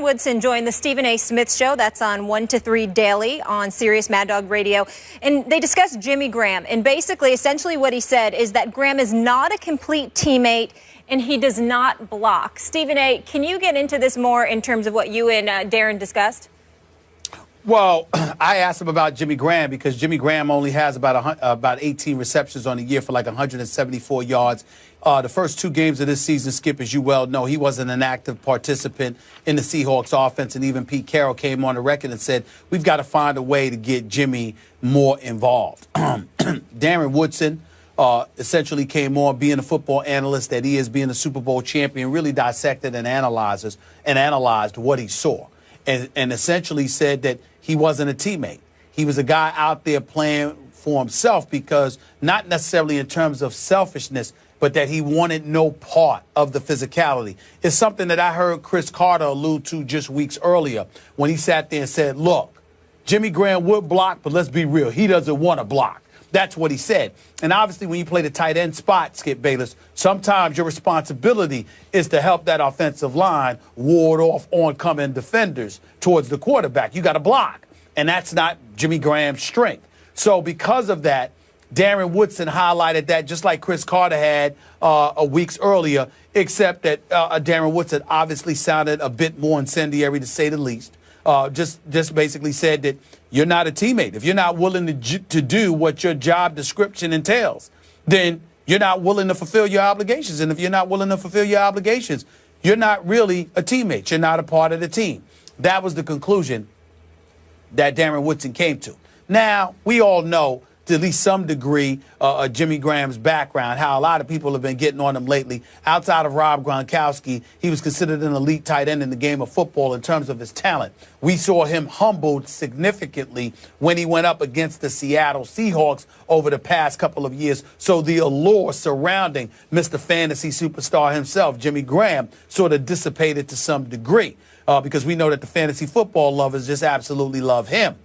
Woodson joined the Stephen A. Smith Show. That's on 1 to 3 daily on Sirius Mad Dog Radio. And they discussed Jimmy Graham. And basically, essentially what he said is that Graham is not a complete teammate and he does not block. Stephen A., can you get into this more in terms of what you and Darren discussed? Well, I asked him about Jimmy Graham because Jimmy Graham only has about 18 receptions on the year for like 174 yards. The first 2 games of this season, Skip, as you well know, he wasn't an active participant in the Seahawks offense. And even Pete Carroll came on the record and said, we've got to find a way to get Jimmy more involved. Darren Woodson essentially came on being a football analyst that he is, being a Super Bowl champion, really dissected and analyzed what he saw. And essentially said that he wasn't a teammate. He was a guy out there playing for himself because not necessarily in terms of selfishness, but that he wanted no part of the physicality. It's something that I heard Chris Carter allude to just weeks earlier when he sat there and said, look, Jimmy Graham would block, but let's be real, he doesn't want to block. That's what he said. And obviously, when you play the tight end spot, Skip Bayless, sometimes your responsibility is to help that offensive line ward off oncoming defenders towards the quarterback. You got to block. And that's not Jimmy Graham's strength. So because of that, Darren Woodson highlighted that just like Chris Carter had weeks earlier, except that Darren Woodson obviously sounded a bit more incendiary, to say the least. Just basically said that you're not a teammate. If you're not willing to do what your job description entails, then you're not willing to fulfill your obligations. And if you're not willing to fulfill your obligations, you're not really a teammate. You're not a part of the team. That was the conclusion that Darren Woodson came to. Now, we all know, to at least some degree, Jimmy Graham's background, how a lot of people have been getting on him lately. Outside of Rob Gronkowski, he was considered an elite tight end in the game of football in terms of his talent. We saw him humbled significantly when he went up against the Seattle Seahawks over the past couple of years. So the allure surrounding Mr. Fantasy superstar himself, Jimmy Graham, sort of dissipated to some degree because we know that the fantasy football lovers just absolutely love him.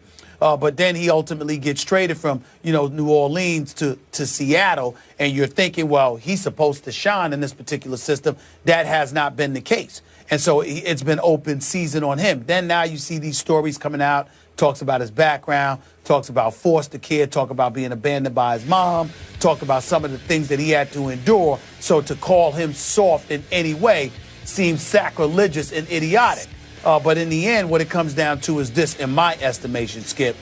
But then he ultimately gets traded from, New Orleans to Seattle. And you're thinking, well, he's supposed to shine in this particular system. That has not been the case. And so it's been open season on him. Then now you see these stories coming out, talks about his background, talks about foster care, talk about being abandoned by his mom, talk about some of the things that he had to endure. So to call him soft in any way seems sacrilegious and idiotic. But in the end, what it comes down to is this, in my estimation, Skip.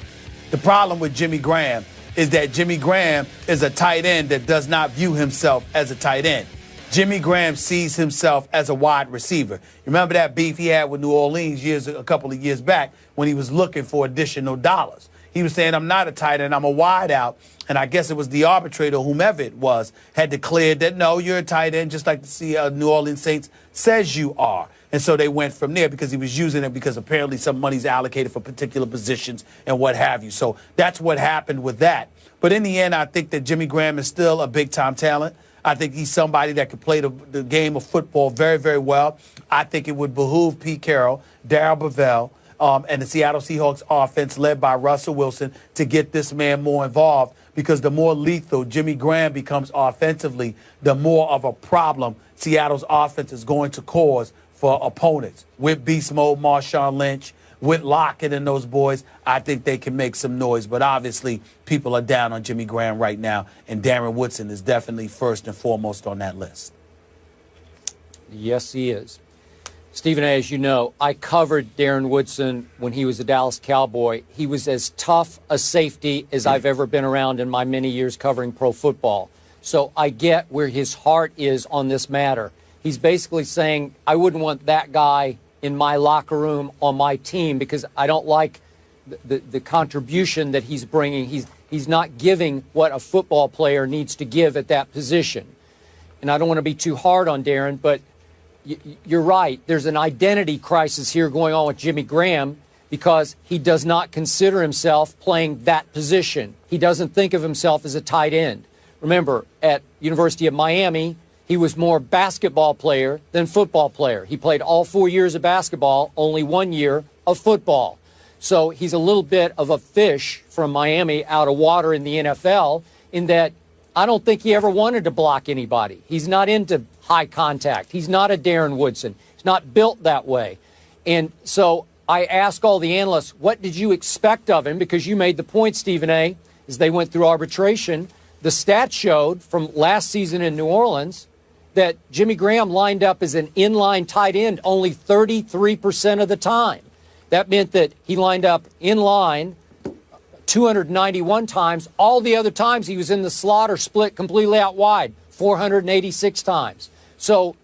The problem with Jimmy Graham is that Jimmy Graham is a tight end that does not view himself as a tight end. Jimmy Graham sees himself as a wide receiver. Remember that beef he had with New Orleans a couple of years back when he was looking for additional dollars. He was saying, I'm not a tight end, I'm a wide out. And I guess it was the arbitrator, whomever it was, had declared that, no, you're a tight end, just like the New Orleans Saints says you are. And so they went from there because he was using it because apparently some money's allocated for particular positions and what have you. So that's what happened with that. But in the end, I think that Jimmy Graham is still a big-time talent. I think he's somebody that could play the game of football very, very well. I think it would behoove Pete Carroll, Darrell Bevell, and the Seattle Seahawks offense led by Russell Wilson to get this man more involved, because the more lethal Jimmy Graham becomes offensively, the more of a problem Seattle's offense is going to cause for opponents. With beast mode Marshawn Lynch, with Lockett and those boys, I think they can make some noise. But obviously, people are down on Jimmy Graham right now, and Darren Woodson is definitely first and foremost on that list. Yes, he is. Stephen A., as you know, I covered Darren Woodson when he was a Dallas Cowboy. He was as tough a safety as I've ever been around in my many years covering pro football. So I get where his heart is on this matter. He's basically saying, I wouldn't want that guy in my locker room on my team because I don't like the contribution that he's bringing. He's not giving what a football player needs to give at that position. And I don't want to be too hard on Darren, but you're right. There's an identity crisis here going on with Jimmy Graham because he does not consider himself playing that position. He doesn't think of himself as a tight end. Remember, at University of Miami, he was more basketball player than football player. He played all 4 years of basketball, only 1 year of football. So he's a little bit of a fish from Miami out of water in the NFL in that I don't think he ever wanted to block anybody. He's not into high contact. He's not a Darren Woodson. He's not built that way. And so I ask all the analysts, what did you expect of him? Because you made the point, Stephen A., as they went through arbitration. The stats showed from last season in New Orleans that Jimmy Graham lined up as an inline tight end only 33% of the time. That meant that he lined up in line 291 times. All the other times he was in the slot or split completely out wide, 486 times. So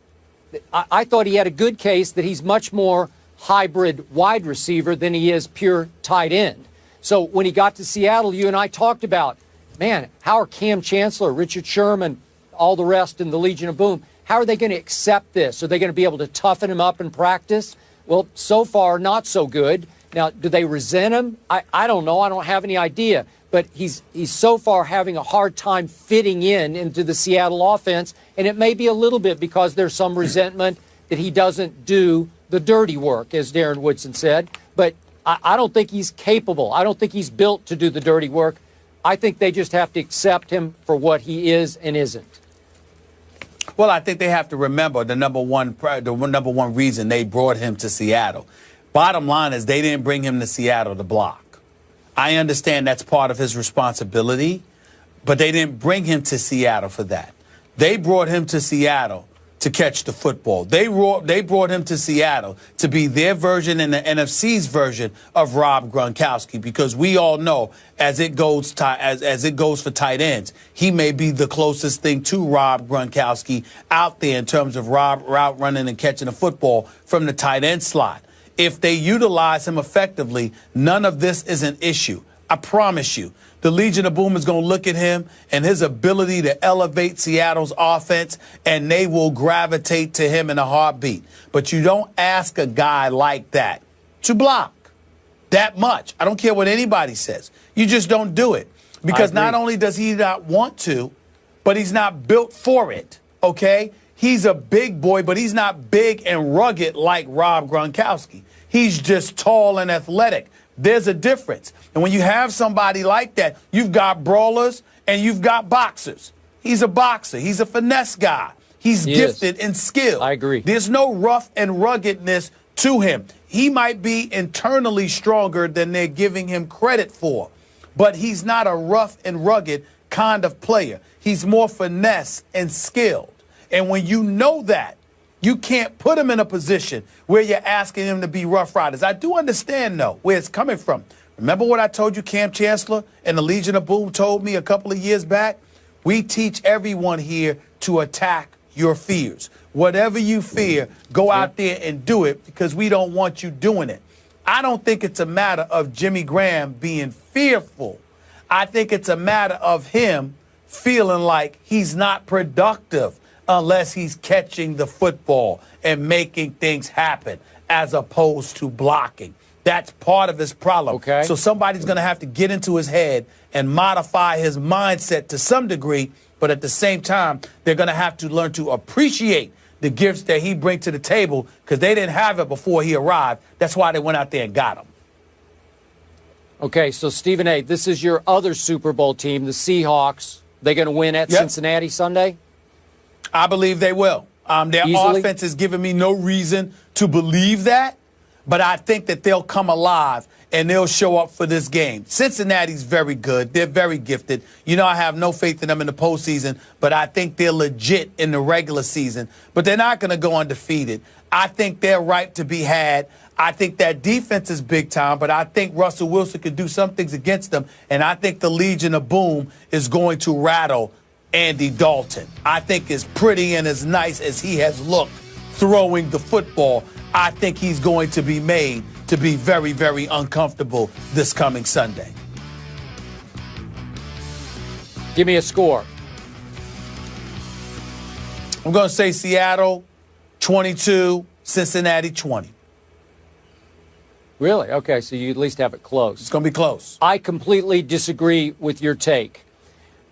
I thought he had a good case that he's much more hybrid wide receiver than he is pure tight end. So when he got to Seattle, you and I talked about, man, how are Cam Chancellor, Richard Sherman, all the rest in the Legion of Boom, how are they going to accept this? Are they going to be able to toughen him up in practice? Well, so far, not so good. Now, do they resent him? I don't know. I don't have any idea. But he's so far having a hard time fitting into the Seattle offense, and it may be a little bit because there's some resentment that he doesn't do the dirty work, as Darren Woodson said. But I don't think he's capable. I don't think he's built to do the dirty work. I think they just have to accept him for what he is and isn't. Well, I think they have to remember the number one reason they brought him to Seattle. Bottom line is they didn't bring him to Seattle to block. I understand that's part of his responsibility, but they didn't bring him to Seattle for that. They brought him to Seattle to catch the football. They brought him to Seattle to be their version and the NFC's version of Rob Gronkowski, because we all know as it goes for tight ends, he may be the closest thing to Rob Gronkowski out there in terms of route running and catching the football from the tight end slot. If they utilize him effectively, none of this is an issue. I promise you. The Legion of Boom is going to look at him and his ability to elevate Seattle's offense, and they will gravitate to him in a heartbeat. But you don't ask a guy like that to block that much. I don't care what anybody says. You just don't do it. Because not only does he not want to, but he's not built for it, okay? He's a big boy, but he's not big and rugged like Rob Gronkowski. He's just tall and athletic. There's a difference. And when you have somebody like that, you've got brawlers and you've got boxers. He's a boxer. He's a finesse guy. He's gifted in skill. I agree. There's no rough and ruggedness to him. He might be internally stronger than they're giving him credit for, but he's not a rough and rugged kind of player. He's more finesse and skilled. And when you know that, you can't put him in a position where you're asking him to be Rough Riders. I do understand, though, where it's coming from. Remember what I told you Cam Chancellor and the Legion of Boom told me a couple of years back? We teach everyone here to attack your fears. Whatever you fear, go out there and do it, because we don't want you doing it. I don't think it's a matter of Jimmy Graham being fearful. I think it's a matter of him feeling like he's not productive unless he's catching the football and making things happen as opposed to blocking. That's part of his problem. Okay. So somebody's going to have to get into his head and modify his mindset to some degree, but at the same time, they're going to have to learn to appreciate the gifts that he brings to the table, because they didn't have it before he arrived. That's why they went out there and got him. Okay, so Stephen A., this is your other Super Bowl team, the Seahawks. They going to win at Cincinnati Sunday? I believe they will. Their offense is giving me no reason to believe that, but I think that they'll come alive and they'll show up for this game. Cincinnati's very good. They're very gifted. You know, I have no faith in them in the postseason, but I think they're legit in the regular season. But they're not going to go undefeated. I think they're ripe to be had. I think that defense is big time, but I think Russell Wilson could do some things against them, and I think the Legion of Boom is going to rattle Andy Dalton. I think as pretty and as nice as he has looked throwing the football, I think he's going to be made to be very, very uncomfortable this coming Sunday. Give me a score. I'm going to say Seattle 22, Cincinnati 20. Really? Okay, so you at least have it close. It's going to be close. I completely disagree with your take.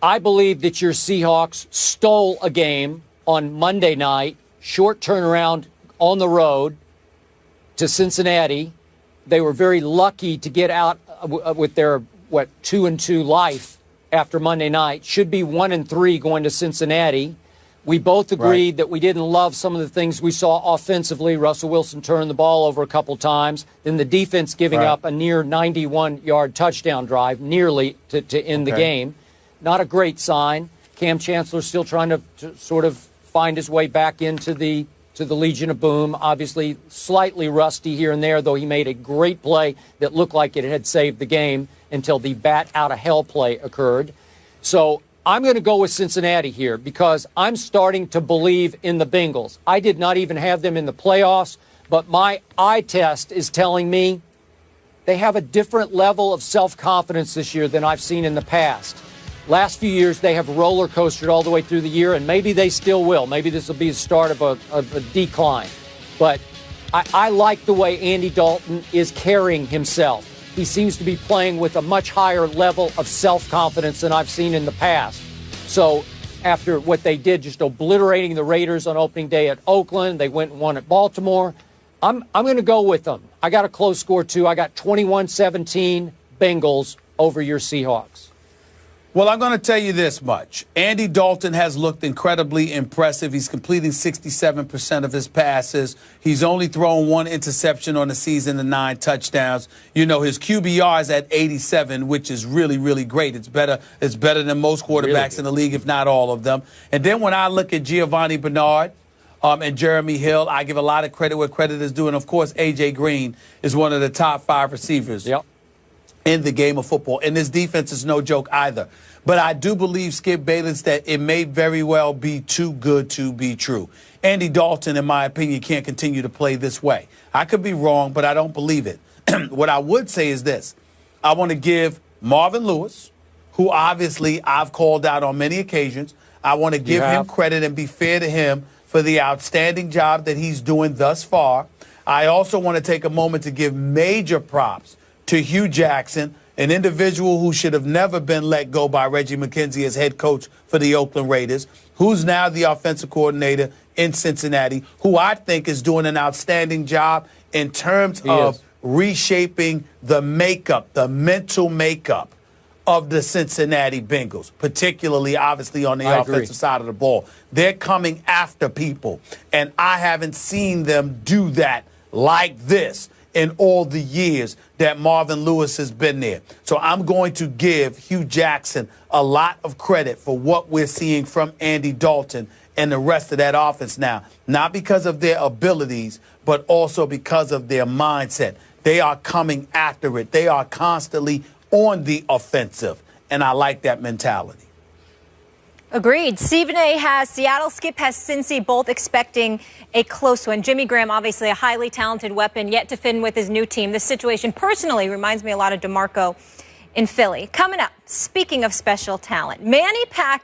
I believe that your Seahawks stole a game on Monday night, short turnaround on the road to Cincinnati. They were very lucky to get out with their, 2-2 life after Monday night. Should be 1-3 going to Cincinnati. We both agreed that we didn't love some of the things we saw offensively. Russell Wilson turned the ball over a couple times. Then the defense giving up a near 91-yard touchdown drive, nearly to end the game. Not a great sign. Cam Chancellor still trying to sort of find his way back into the Legion of Boom. Obviously slightly rusty here and there, though he made a great play that looked like it had saved the game until the bat out of hell play occurred. So I'm going to go with Cincinnati here because I'm starting to believe in the Bengals. I did not even have them in the playoffs, but my eye test is telling me they have a different level of self-confidence this year than I've seen in the past. Last few years, they have roller coastered all the way through the year, and maybe they still will. Maybe this will be the start of a decline. But I like the way Andy Dalton is carrying himself. He seems to be playing with a much higher level of self-confidence than I've seen in the past. So after what they did, just obliterating the Raiders on opening day at Oakland, they went and won at Baltimore. I'm going to go with them. I got a close score, too. I got 21-17 Bengals over your Seahawks. Well, I'm going to tell you this much. Andy Dalton has looked incredibly impressive. He's completing 67% of his passes. He's only thrown one interception on the season and 9 touchdowns. You know, his QBR is at 87, which is really, really great. It's better than most quarterbacks in the league, if not all of them. And then when I look at Giovanni Bernard and Jeremy Hill, I give a lot of credit where credit is due. And, of course, A.J. Green is one of the top 5 receivers in the game of football. And this defense is no joke either. But I do believe, Skip Bayless, that it may very well be too good to be true. Andy Dalton, in my opinion, can't continue to play this way. I could be wrong, but I don't believe it. What I would say is this. I want to give Marvin Lewis, who obviously I've called out on many occasions, I want to give him credit and be fair to him for the outstanding job that he's doing thus far. I also want to take a moment to give major props to Hugh Jackson, an individual who should have never been let go by Reggie McKenzie as head coach for the Oakland Raiders, who's now the offensive coordinator in Cincinnati, who I think is doing an outstanding job in terms of reshaping the makeup, the mental makeup of the Cincinnati Bengals, particularly, obviously, on the offensive side of the ball. They're coming after people, and I haven't seen them do that like this in all the years that Marvin Lewis has been there. So I'm going to give Hugh Jackson a lot of credit for what we're seeing from Andy Dalton and the rest of that offense now, not because of their abilities, but also because of their mindset. They are coming after it. They are constantly on the offensive, and I like that mentality. Agreed. Stephen A. has Seattle, Skip has Cincy, both expecting a close one. Jimmy Graham, obviously a highly talented weapon, yet to fit with his new team. This situation personally reminds me a lot of DeMarco in Philly. Coming up, speaking of special talent, Manny Pacquiao